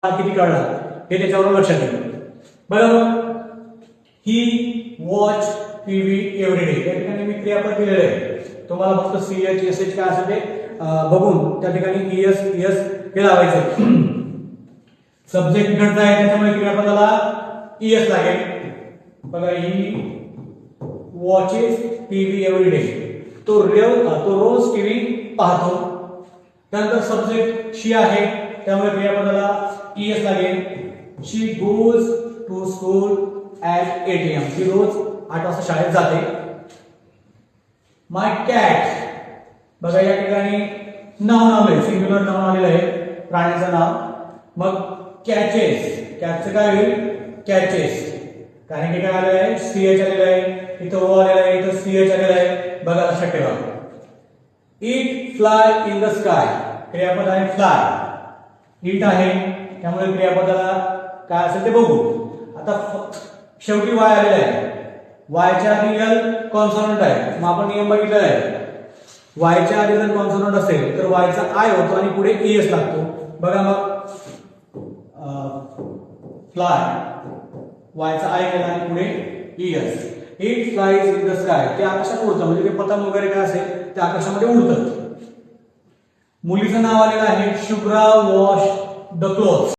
किती कळला हे त्याच्यावर लक्षात ठेवा. बरोबर. ही वॉच टीव्ही एव्हरी डे. या ठिकाणी मी क्रियापद दिलेलं आहे. तुम्हाला फक्त सीएच एसएच काय असेल ते बघून त्या ठिकाणी ईएस ईएस हे लावायचं. सब्जेक्ट घडता आहे त्याच्यामुळे क्रियापदाला ईएस लागेल. बघा, ही वॉचेस टीव्ही एव्हरी डे. तो रोज टीव्ही पाहतो. त्यानंतर सब्जेक्ट शी आहे त्यामुळे क्रियापदाला ईएस लागेल. She goes to school at 8 AM. ती रोज 8 वाजता शाळेत जाते. My cat. बघा, या ठिकाणी नाव आलंय, सिंग्युलर नाव आलेलं आहे, प्राण्याचं नाव. मग कॅचेस, कॅचचं काय होईल? कॅचेस. कारण की काय आलेलं आहे? सीएच आलेलं आहे, इथं ओ आलेलं आहे, इथं सीएच आलेलं आहे. बघा, लक्षात ठेवा. It fly in the sky. क्रियापद आहे फ्लाय. इट आहे त्यामुळे क्रियापदाला काय असेल ते बघू. आता शेवटी वाय आलेला आहे. वायच्या आधी एल कॉन्सोनंट आहे. मग आपण नियम बघितलेला आहे. वायच्या आधी जर कॉन्सोनंट असेल तर वायचा आय होतो आणि पुढे ईएस लागतो. बघा, मग फ्लाय वायचा आय केला आणि पुढे ES. It flies in the sky. ते आकाशात उडतं, म्हणजे ते पतंग वगैरे काय असेल ते आकाशामध्ये उडतं. मुलीचं नाव आलेलं आहे शुभ्रा वॉश द क्लोथ्स.